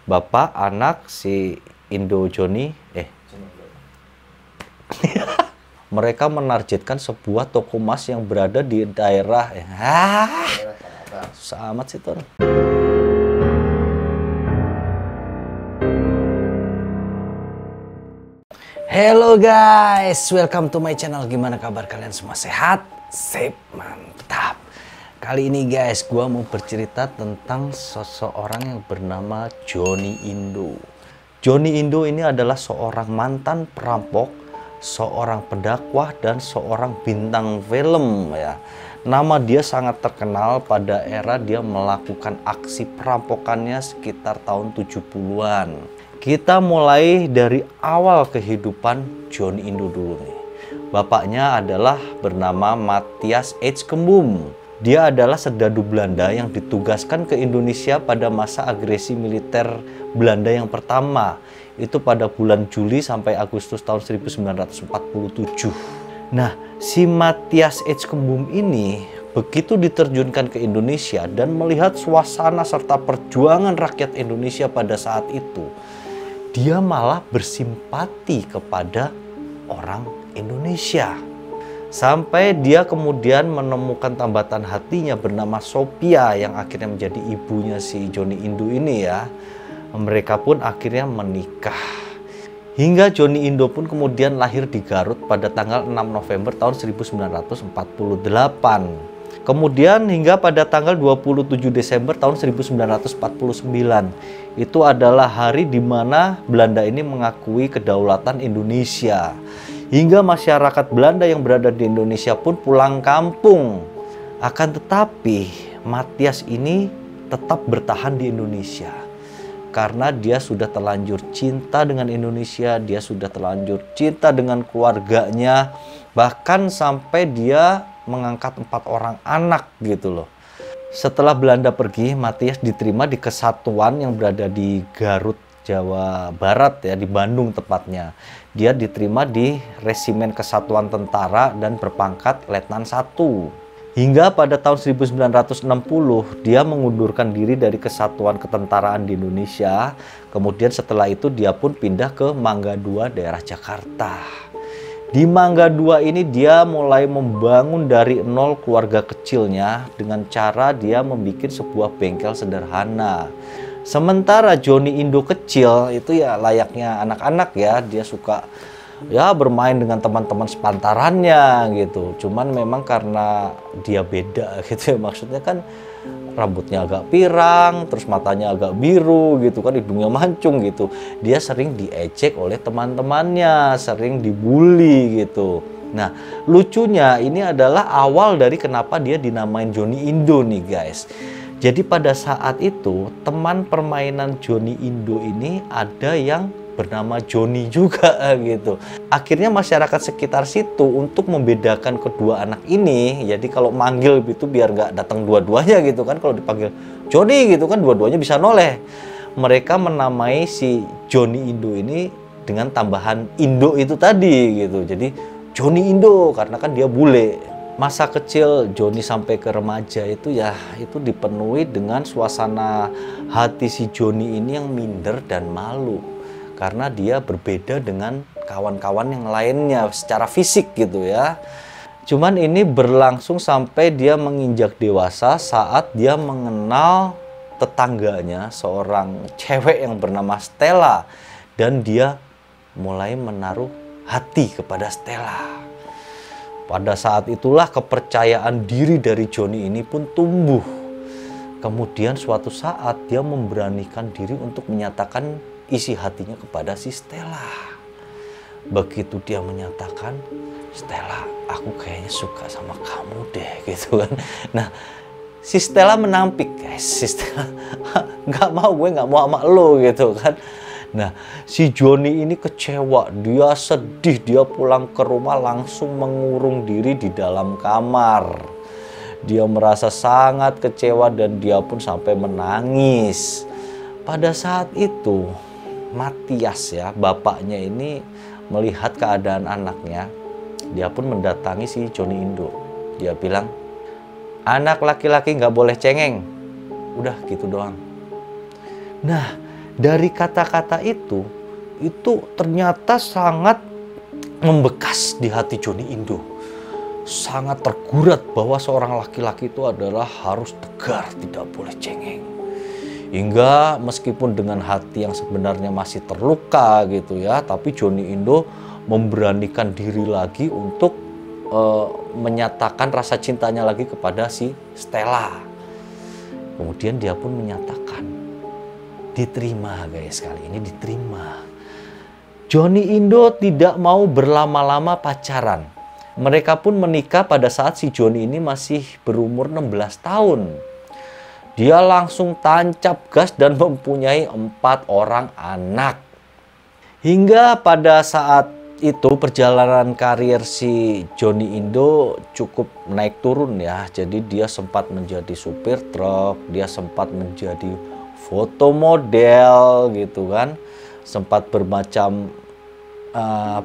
bapak, anak, si Indo Joni, mereka menargetkan sebuah toko emas yang berada di daerah, susah amat sih, Ton. Hello guys, welcome to my channel. Gimana kabar kalian semua? Sehat? Sip, mantap. Kali ini guys, gua mau bercerita tentang seseorang yang bernama Johnny Indo. Johnny Indo ini adalah seorang mantan perampok, seorang pendakwah, dan seorang bintang film ya. Nama dia sangat terkenal pada era dia melakukan aksi perampokannya sekitar tahun 70-an. Kita mulai dari awal kehidupan Johnny Indo dulu nih. Bapaknya adalah bernama Matthias Edgecombe. Dia adalah serdadu Belanda yang ditugaskan ke Indonesia pada masa agresi militer Belanda yang pertama. Itu pada bulan Juli sampai Agustus tahun 1947. Nah, si Matthias Edgecombe ini begitu diterjunkan ke Indonesia dan melihat suasana serta perjuangan rakyat Indonesia pada saat itu, dia malah bersimpati kepada orang Indonesia. Sampai dia kemudian menemukan tambatan hatinya bernama Sophia yang akhirnya menjadi ibunya si Johnny Indo ini ya. Mereka pun akhirnya menikah. Hingga Johnny Indo pun kemudian lahir di Garut pada tanggal 6 November tahun 1948. Kemudian hingga pada tanggal 27 Desember tahun 1949, itu adalah hari di mana Belanda ini mengakui kedaulatan Indonesia. Hingga masyarakat Belanda yang berada di Indonesia pun pulang kampung. Akan tetapi Matthias ini tetap bertahan di Indonesia. Karena dia sudah terlanjur cinta dengan Indonesia, dia sudah terlanjur cinta dengan keluarganya. Bahkan sampai dia mengangkat 4 orang anak gitu loh. Setelah Belanda pergi, Matthias diterima di kesatuan yang berada di Garut, Jawa Barat ya, di Bandung tepatnya. Dia diterima di Resimen Kesatuan Tentara dan berpangkat Letnan 1. Hingga pada tahun 1960 dia mengundurkan diri dari Kesatuan Ketentaraan di Indonesia. Kemudian setelah itu dia pun pindah ke Mangga 2 daerah Jakarta. Di Mangga 2 ini dia mulai membangun dari nol keluarga kecilnya dengan cara dia membuat sebuah bengkel sederhana. Sementara Johnny Indo kecil itu ya layaknya anak-anak ya, dia suka ya bermain dengan teman-teman sepantarannya gitu. Cuman memang karena dia beda gitu ya, maksudnya kan rambutnya agak pirang, terus matanya agak biru gitu kan, hidungnya mancung gitu. Dia sering diejek oleh teman-temannya, sering dibully gitu. Nah, lucunya ini adalah awal dari kenapa dia dinamain Johnny Indo nih guys. Jadi pada saat itu teman permainan Johnny Indo ini ada yang bernama Johnny juga gitu. Akhirnya masyarakat sekitar situ untuk membedakan kedua anak ini, jadi kalau manggil itu biar nggak datang dua-duanya gitu kan, kalau dipanggil Johnny gitu kan dua-duanya bisa noleh. Mereka menamai si Johnny Indo ini dengan tambahan Indo itu tadi gitu. Jadi Johnny Indo karena kan dia bule. Masa kecil Johnny sampai ke remaja itu ya itu dipenuhi dengan suasana hati si Johnny ini yang minder dan malu. Karena dia berbeda dengan kawan-kawan yang lainnya secara fisik gitu ya. Cuman ini berlangsung sampai dia menginjak dewasa saat dia mengenal tetangganya, seorang cewek yang bernama Stella. Dan dia mulai menaruh hati kepada Stella. Pada saat itulah kepercayaan diri dari Johnny ini pun tumbuh. Kemudian suatu saat dia memberanikan diri untuk menyatakan isi hatinya kepada si Stella. Begitu dia menyatakan, Stella, aku kayaknya suka sama kamu deh, gitu kan. Nah, si Stella menampik, guys. Si Stella, nggak mau, gue nggak mau sama lo, gitu kan. Nah, si Johnny ini kecewa, dia sedih, dia pulang ke rumah langsung mengurung diri di dalam kamar. Dia merasa sangat kecewa dan dia pun sampai menangis. Pada saat itu, Matthias ya, bapaknya ini melihat keadaan anaknya, dia pun mendatangi si Johnny Indo. Dia bilang, anak laki-laki nggak boleh cengeng. Udah gitu doang. Nah, Dari kata-kata itu ternyata sangat membekas di hati Johnny Indo. Sangat tergurat bahwa seorang laki-laki itu adalah harus tegar, tidak boleh cengeng. Hingga meskipun dengan hati yang sebenarnya masih terluka gitu ya, tapi Johnny Indo memberanikan diri lagi untuk menyatakan rasa cintanya lagi kepada si Stella. Kemudian dia pun menyatakan, diterima guys, kali ini diterima. Johnny Indo tidak mau berlama-lama pacaran. Mereka pun menikah pada saat si Johnny ini masih berumur 16 tahun. Dia langsung tancap gas dan mempunyai 4 orang anak. Hingga pada saat itu perjalanan karir si Johnny Indo cukup naik turun ya. Jadi dia sempat menjadi supir truk, dia sempat menjadi foto model gitu kan. Sempat bermacam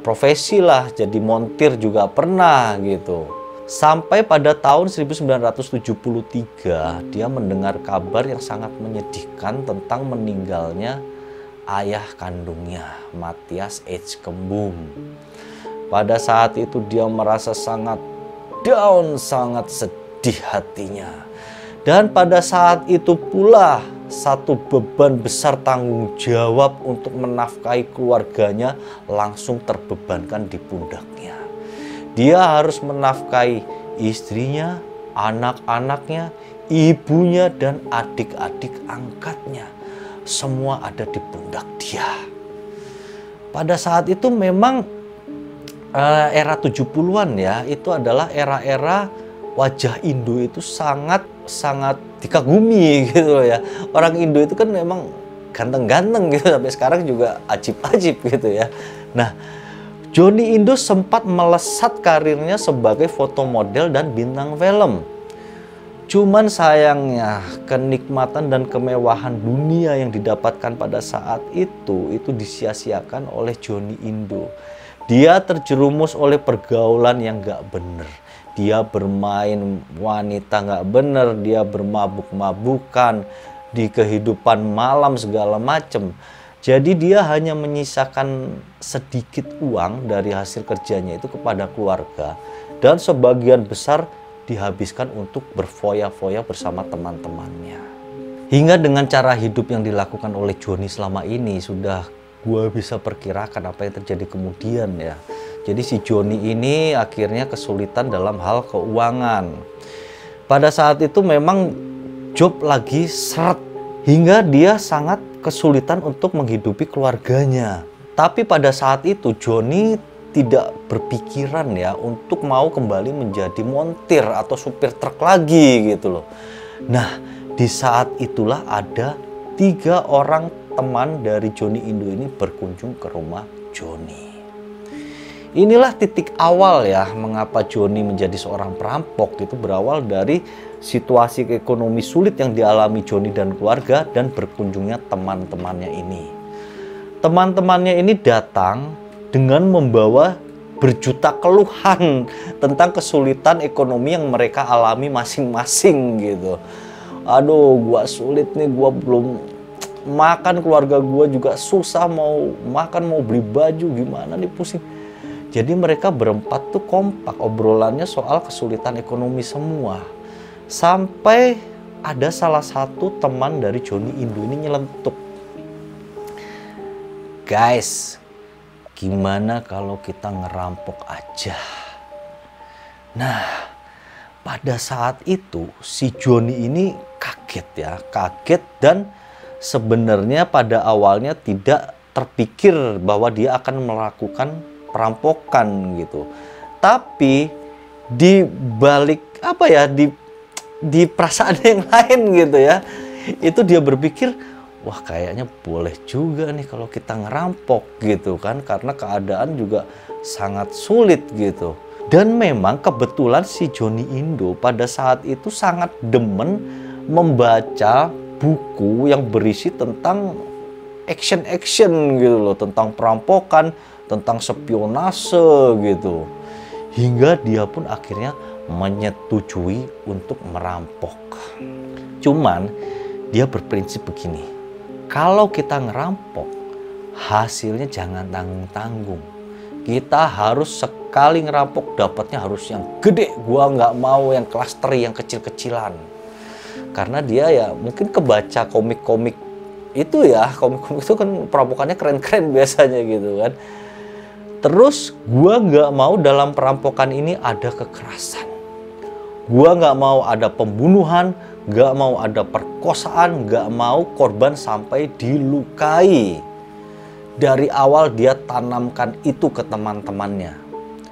profesi lah, jadi montir juga pernah gitu. Sampai pada tahun 1973 dia mendengar kabar yang sangat menyedihkan tentang meninggalnya ayah kandungnya, Matthias H. Kembung. Pada saat itu dia merasa sangat down, sangat sedih hatinya. Dan pada saat itu pula satu beban besar tanggung jawab untuk menafkahi keluarganya langsung terbebankan di pundaknya. Dia harus menafkahi istrinya, anak-anaknya, ibunya, dan adik-adik angkatnya. Semua ada di pundak dia. Pada saat itu memang era 70-an ya, itu adalah era-era wajah Indo itu sangat dikagumi gitu loh ya. Orang Indo itu kan memang ganteng-ganteng gitu, sampai sekarang juga ajib-ajib gitu ya. Nah, Johnny Indo sempat melesat karirnya sebagai foto model dan bintang film. Cuman sayangnya kenikmatan dan kemewahan dunia yang didapatkan pada saat itu disia-siakan oleh Johnny Indo. Dia terjerumus oleh pergaulan yang gak bener. Dia bermain wanita gak bener, dia bermabuk-mabukan di kehidupan malam segala macem. Jadi dia hanya menyisakan sedikit uang dari hasil kerjanya itu kepada keluarga. Dan sebagian besar dihabiskan untuk berfoya-foya bersama teman-temannya. Hingga dengan cara hidup yang dilakukan oleh Johnny selama ini sudah gue bisa perkirakan apa yang terjadi kemudian ya. Jadi si Johnny ini akhirnya kesulitan dalam hal keuangan. Pada saat itu memang job lagi seret hingga dia sangat kesulitan untuk menghidupi keluarganya. Tapi pada saat itu Johnny tidak berpikiran ya untuk mau kembali menjadi montir atau supir truk lagi gitu loh. Nah, di saat itulah ada 3 orang teman dari Johnny Indo ini berkunjung ke rumah Johnny. Inilah titik awal ya mengapa Johnny menjadi seorang perampok. Itu berawal dari situasi ekonomi sulit yang dialami Johnny dan keluarga dan berkunjungnya teman-temannya ini. Teman-temannya ini datang dengan membawa berjuta keluhan tentang kesulitan ekonomi yang mereka alami masing-masing gitu. Aduh, gua sulit nih, gua belum makan, keluarga gua juga susah, mau makan, mau beli baju, gimana nih, pusing. Jadi mereka berempat tuh kompak obrolannya soal kesulitan ekonomi semua. Sampai ada salah satu teman dari Johnny Indo ini nyelentuk. Guys, gimana kalau kita ngerampok aja? Nah, pada saat itu si Johnny ini kaget ya, kaget dan sebenarnya pada awalnya tidak terpikir bahwa dia akan melakukan perampokan gitu. Tapi di balik apa ya, di perasaan yang lain gitu ya, itu dia berpikir, wah kayaknya boleh juga nih kalau kita ngerampok gitu kan, karena keadaan juga sangat sulit gitu. Dan memang kebetulan si Johnny Indo pada saat itu sangat demen membaca buku yang berisi tentang action gitu loh, tentang perampokan, tentang spionase gitu. Hingga dia pun akhirnya menyetujui untuk merampok. Cuman dia berprinsip begini, Kalau kita ngerampok, hasilnya jangan tanggung-tanggung. Kita harus sekali ngerampok dapatnya harus yang gede. Gua nggak mau yang klasteri, yang kecil-kecilan. Karena dia ya mungkin kebaca komik-komik itu ya, komik-komik itu kan perampokannya keren-keren biasanya gitu kan. Terus gua nggak mau dalam perampokan ini ada kekerasan. Gua nggak mau ada pembunuhan, nggak mau ada perkosaan, nggak mau korban sampai dilukai. Dari awal dia tanamkan itu ke teman-temannya.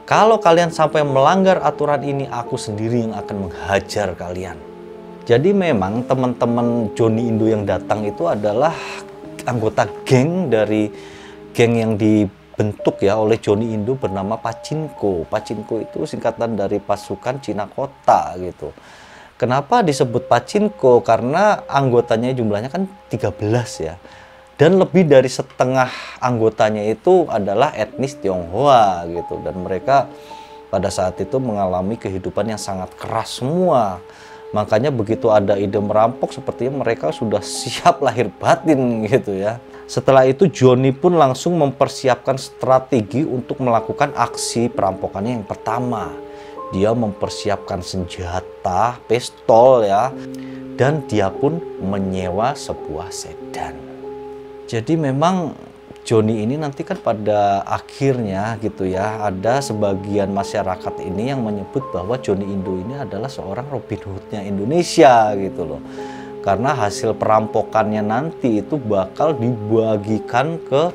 Kalau kalian sampai melanggar aturan ini, aku sendiri yang akan menghajar kalian. Jadi memang teman-teman Johnny Indo yang datang itu adalah anggota geng dari geng yang dibentuk ya oleh Johnny Indo bernama Pachinko. Pachinko itu singkatan dari pasukan Cina Kota gitu. Kenapa disebut Pachinko? Karena anggotanya jumlahnya kan 13 ya. Dan lebih dari setengah anggotanya itu adalah etnis Tionghoa gitu. Dan mereka pada saat itu mengalami kehidupan yang sangat keras semua. Makanya begitu ada ide merampok sepertinya mereka sudah siap lahir batin gitu ya. Setelah itu Johnny pun langsung mempersiapkan strategi untuk melakukan aksi perampokannya yang pertama. Dia mempersiapkan senjata, pistol ya. Dan dia pun menyewa sebuah sedan. Jadi memang Johnny ini nanti kan pada akhirnya gitu ya, ada sebagian masyarakat ini yang menyebut bahwa Johnny Indo ini adalah seorang Robin Hood-nya Indonesia gitu loh. Karena hasil perampokannya nanti itu bakal dibagikan ke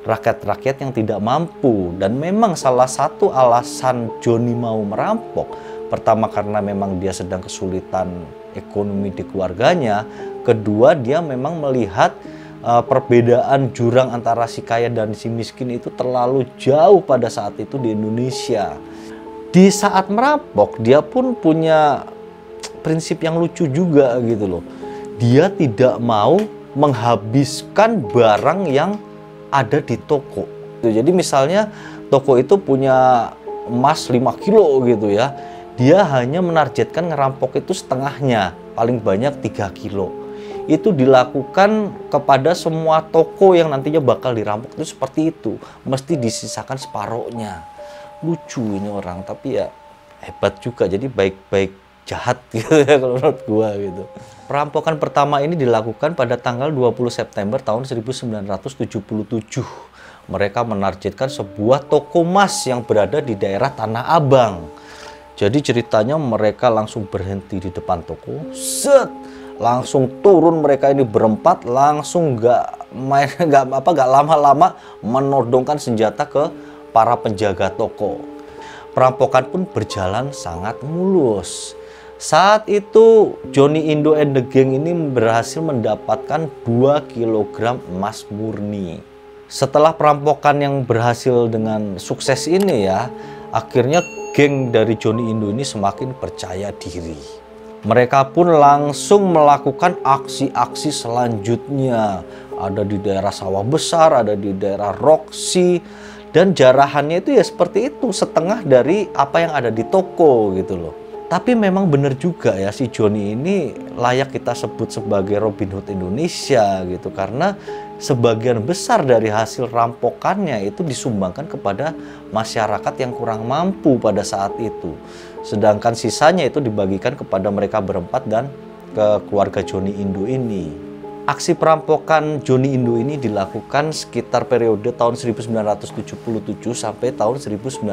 rakyat-rakyat yang tidak mampu. Dan memang salah satu alasan Johnny mau merampok, pertama karena memang dia sedang kesulitan ekonomi di keluarganya. Kedua, dia memang melihat perbedaan jurang antara si kaya dan si miskin itu terlalu jauh pada saat itu di Indonesia. Di saat merampok, dia pun punya prinsip yang lucu juga gitu loh. Dia tidak mau menghabiskan barang yang ada di toko. Jadi misalnya toko itu punya emas 5 kilo gitu ya. Dia hanya menargetkan ngerampok itu setengahnya, paling banyak 3 kilo. Itu dilakukan kepada semua toko yang nantinya bakal dirampok itu seperti itu. Mesti disisakan separohnya. Lucu ini orang, tapi ya hebat juga. Jadi baik-baik jahat gitu ya kalau menurut gua gitu. Perampokan pertama ini dilakukan pada tanggal 20 September tahun 1977. Mereka menargetkan sebuah toko emas yang berada di daerah Tanah Abang. Jadi ceritanya mereka langsung berhenti di depan toko. Set! Langsung turun mereka ini berempat, langsung nggak lama-lama menodongkan senjata ke para penjaga toko. Perampokan pun berjalan sangat mulus. Saat itu Johnny Indo and the Gang ini berhasil mendapatkan 2 kg emas murni. Setelah perampokan yang berhasil dengan sukses ini ya, akhirnya geng dari Johnny Indo ini semakin percaya diri. Mereka pun langsung melakukan aksi-aksi selanjutnya. Ada di daerah Sawah Besar, ada di daerah Roxy. Dan jarahannya itu ya seperti itu, setengah dari apa yang ada di toko gitu loh. Tapi memang benar juga ya, si Johnny ini layak kita sebut sebagai Robin Hood Indonesia gitu. Karena sebagian besar dari hasil rampokannya itu disumbangkan kepada masyarakat yang kurang mampu pada saat itu. Sedangkan sisanya itu dibagikan kepada mereka berempat dan ke keluarga Johnny Indo ini. Aksi perampokan Johnny Indo ini dilakukan sekitar periode tahun 1977 sampai tahun 1979.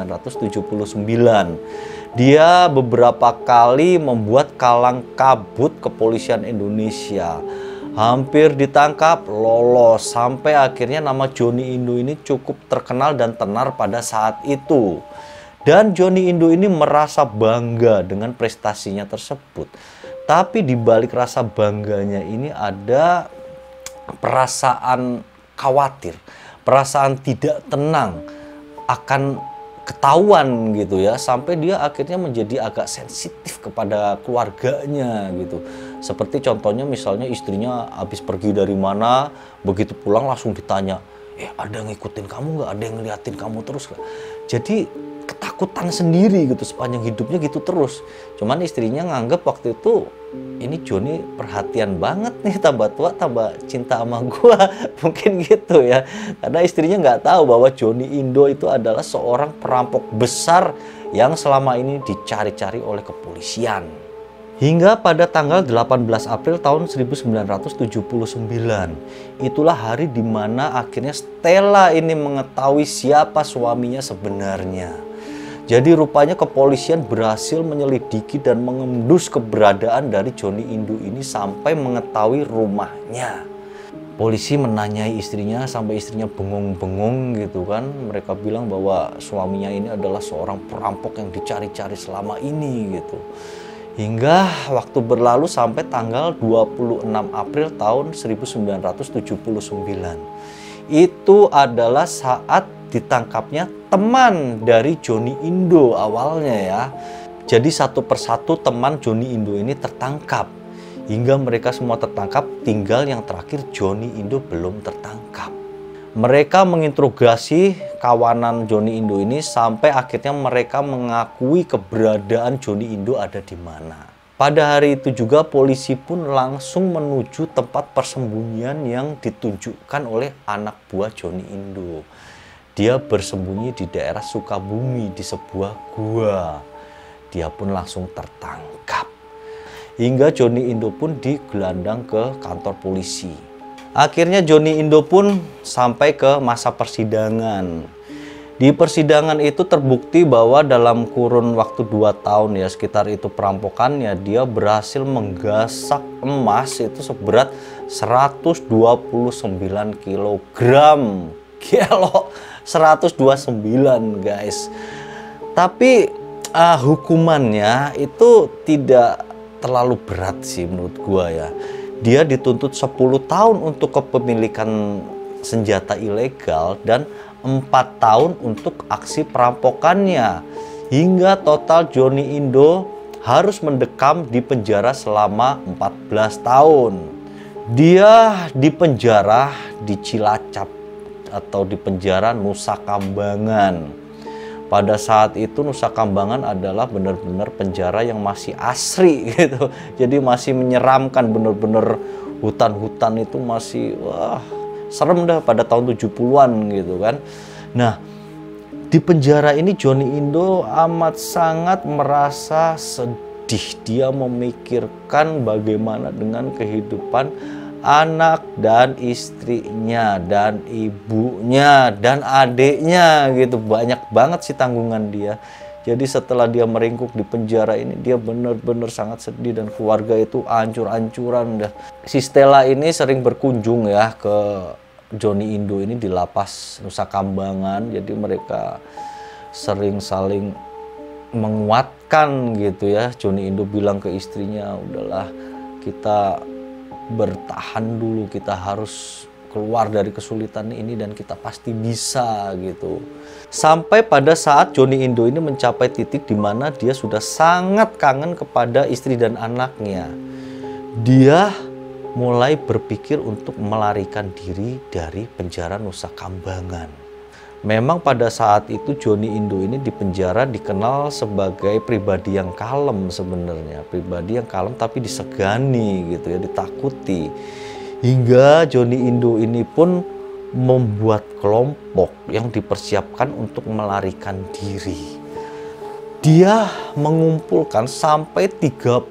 Dia beberapa kali membuat kalang kabut kepolisian Indonesia. Hampir ditangkap, lolos, sampai akhirnya nama Johnny Indo ini cukup terkenal dan tenar pada saat itu. Dan Johnny Indo ini merasa bangga dengan prestasinya tersebut. Tapi di balik rasa bangganya ini ada perasaan khawatir, perasaan tidak tenang akan ketahuan gitu ya, sampai dia akhirnya menjadi agak sensitif kepada keluarganya gitu. Seperti contohnya misalnya istrinya habis pergi dari mana, begitu pulang langsung ditanya, ada yang ngikutin kamu nggak, ada yang ngeliatin kamu terus nggak? Jadi ketakutan sendiri gitu sepanjang hidupnya gitu terus. Cuman istrinya nganggep waktu itu ini Joni perhatian banget nih, tambah tua tambah cinta sama gua. Mungkin gitu ya, karena istrinya nggak tahu bahwa Joni Indo itu adalah seorang perampok besar yang selama ini dicari-cari oleh kepolisian. Hingga pada tanggal 18 April tahun 1979, itulah hari dimana akhirnya Stella ini mengetahui siapa suaminya sebenarnya. Jadi rupanya kepolisian berhasil menyelidiki dan mengendus keberadaan dari Joni Indo ini sampai mengetahui rumahnya. Polisi menanyai istrinya sampai istrinya bengong-bengong gitu kan. Mereka bilang bahwa suaminya ini adalah seorang perampok yang dicari-cari selama ini gitu. Hingga waktu berlalu sampai tanggal 26 April tahun 1979. Itu adalah saat ditangkapnya teman dari Joni Indo awalnya ya. Jadi satu persatu teman Joni Indo ini tertangkap. Hingga mereka semua tertangkap, tinggal yang terakhir Joni Indo belum tertangkap. Mereka menginterogasi kawanan Joni Indo ini sampai akhirnya mereka mengakui keberadaan Joni Indo ada di mana. Pada hari itu juga polisi pun langsung menuju tempat persembunyian yang ditunjukkan oleh anak buah Joni Indo. Dia bersembunyi di daerah Sukabumi di sebuah gua. Dia pun langsung tertangkap. Hingga Joni Indo pun digelandang ke kantor polisi. Akhirnya Joni Indo pun sampai ke masa persidangan. Di persidangan itu terbukti bahwa dalam kurun waktu 2 tahun ya sekitar itu perampokannya, dia berhasil menggasak emas itu seberat 129 kilogram. Kilo 129 guys. Tapi hukumannya itu tidak terlalu berat sih menurut gua ya. Dia dituntut 10 tahun untuk kepemilikan senjata ilegal dan 4 tahun untuk aksi perampokannya. Hingga total Joni Indo harus mendekam di penjara selama 14 tahun. Dia dipenjara di Cilacap atau di penjara Nusa Kambangan. Pada saat itu Nusa Kambangan adalah benar-benar penjara yang masih asri gitu. Jadi masih menyeramkan, benar-benar hutan-hutan itu masih wah, serem dah pada tahun 70-an gitu kan. Nah, di penjara ini Joni Indo amat sangat merasa sedih. Dia memikirkan bagaimana dengan kehidupan anak dan istrinya dan ibunya dan adiknya gitu. Banyak banget sih tanggungan dia. Jadi setelah dia meringkuk di penjara ini, dia benar-benar sangat sedih dan keluarga itu ancur-ancuran dah. Si Stella ini sering berkunjung ya ke Joni Indo ini di lapas Nusa Kambangan. Jadi mereka sering saling menguatkan gitu ya. Joni Indo bilang ke istrinya, udahlah kita bertahan dulu, kita harus keluar dari kesulitan ini dan kita pasti bisa gitu. Sampai pada saat Joni Indo ini mencapai titik di mana dia sudah sangat kangen kepada istri dan anaknya. Dia mulai berpikir untuk melarikan diri dari penjara Nusa Kambangan. Memang pada saat itu Joni Indo ini di penjara dikenal sebagai pribadi yang kalem sebenarnya. Pribadi yang kalem tapi disegani gitu ya, ditakuti. Hingga Joni Indo ini pun membuat kelompok yang dipersiapkan untuk melarikan diri. Dia mengumpulkan sampai 34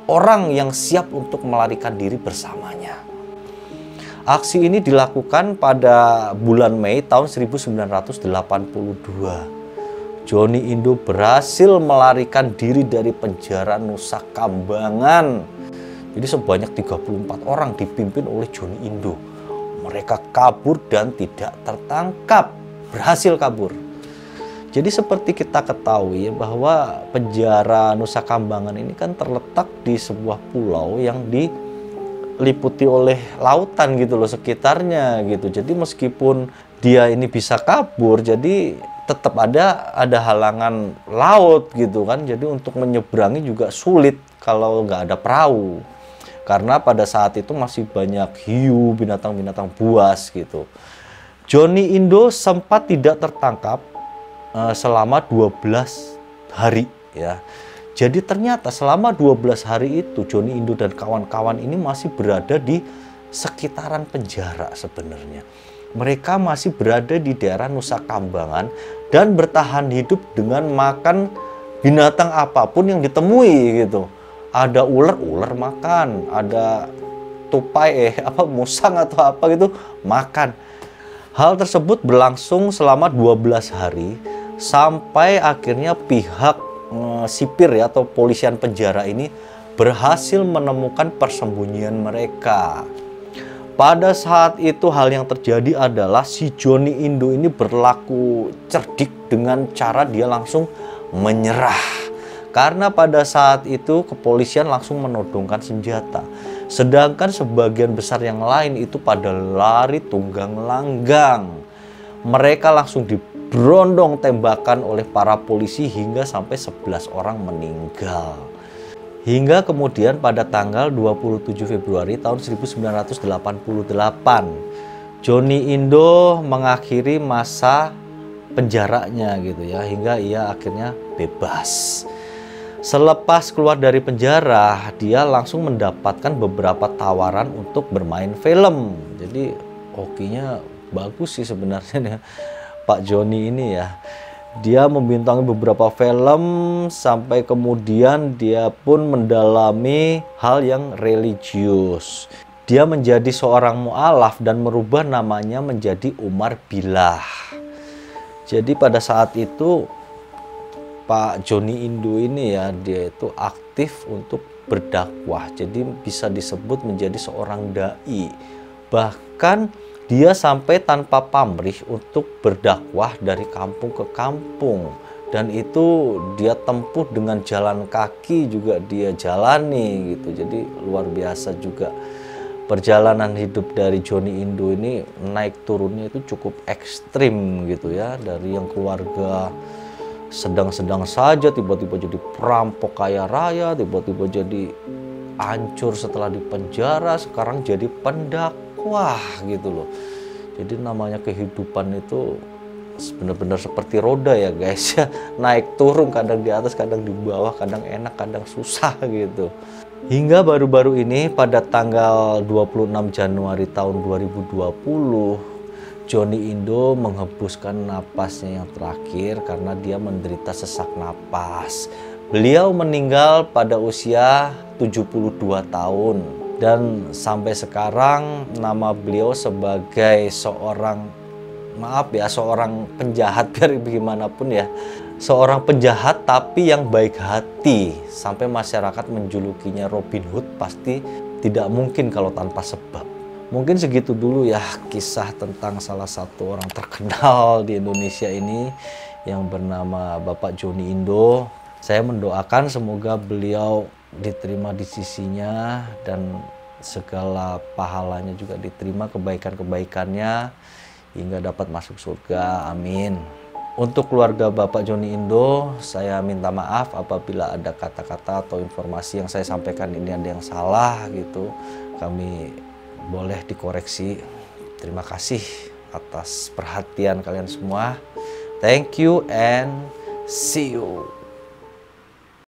orang yang siap untuk melarikan diri bersamanya. Aksi ini dilakukan pada bulan Mei tahun 1982. Joni Indo berhasil melarikan diri dari penjara Nusa Kambangan. Jadi sebanyak 34 orang dipimpin oleh Joni Indo. Mereka kabur dan tidak tertangkap. Berhasil kabur. Jadi seperti kita ketahui bahwa penjara Nusa Kambangan ini kan terletak di sebuah pulau yang diliputi oleh lautan gitu loh sekitarnya gitu. Jadi meskipun dia ini bisa kabur, jadi tetap ada halangan laut gitu kan. Jadi untuk menyeberangi juga sulit kalau nggak ada perahu. Karena pada saat itu masih banyak hiu, binatang-binatang buas gitu. Joni Indo sempat tidak tertangkap selama 12 hari ya. Jadi ternyata selama 12 hari itu Joni Indo dan kawan-kawan ini masih berada di sekitaran penjara sebenarnya. Mereka masih berada di daerah Nusa Kambangan dan bertahan hidup dengan makan binatang apapun yang ditemui gitu. Ada ular makan, ada tupai musang atau apa gitu makan. Hal tersebut berlangsung selama 12 hari sampai akhirnya pihak sipir ya atau polisian penjara ini berhasil menemukan persembunyian mereka. Pada saat itu hal yang terjadi adalah si Joni Indo ini berlaku cerdik dengan cara dia langsung menyerah. Karena pada saat itu kepolisian langsung menodongkan senjata. Sedangkan sebagian besar yang lain itu pada lari tunggang langgang. Mereka langsung diberondong tembakan oleh para polisi hingga sampai 11 orang meninggal. Hingga kemudian pada tanggal 27 Februari tahun 1988, Joni Indo mengakhiri masa penjaranya gitu ya, hingga ia akhirnya bebas. Selepas keluar dari penjara, dia langsung mendapatkan beberapa tawaran untuk bermain film. Jadi hokinya bagus sih sebenarnya nih, Pak Joni ini ya. Dia membintangi beberapa film sampai kemudian dia pun mendalami hal yang religius. Dia menjadi seorang mu'alaf dan merubah namanya menjadi Umar Billah. Jadi pada saat itu Pak Joni Indo ini ya, dia itu aktif untuk berdakwah. Jadi bisa disebut menjadi seorang dai. Bahkan dia sampai tanpa pamrih untuk berdakwah dari kampung ke kampung. Dan itu dia tempuh dengan jalan kaki juga dia jalani gitu. Jadi luar biasa juga. Perjalanan hidup dari Joni Indo ini naik turunnya itu cukup ekstrim gitu ya. Dari yang keluarga sedang-sedang saja tiba-tiba jadi perampok kaya raya, tiba-tiba jadi hancur setelah dipenjara, sekarang jadi pendakwah gitu loh. Jadi namanya kehidupan itu benar-benar seperti roda ya guys ya, naik turun, kadang di atas, kadang di bawah, kadang enak, kadang susah gitu. Hingga baru-baru ini pada tanggal 26 Januari tahun 2020, Joni Indo menghembuskan napasnya yang terakhir karena dia menderita sesak napas. Beliau meninggal pada usia 72 tahun. Dan sampai sekarang nama beliau sebagai seorang, seorang penjahat, biar bagaimanapun ya. Seorang penjahat tapi yang baik hati. Sampai masyarakat menjulukinya Robin Hood pasti tidak mungkin kalau tanpa sebab. Mungkin segitu dulu ya kisah tentang salah satu orang terkenal di Indonesia ini yang bernama Bapak Joni Indo. Saya mendoakan semoga beliau diterima di sisinya dan segala pahalanya juga diterima, kebaikan-kebaikannya hingga dapat masuk surga. Amin. Untuk keluarga Bapak Joni Indo, saya minta maaf apabila ada kata-kata atau informasi yang saya sampaikan ini ada yang salah gitu. Kami boleh dikoreksi. Terima kasih atas perhatian kalian semua. Thank you and see you.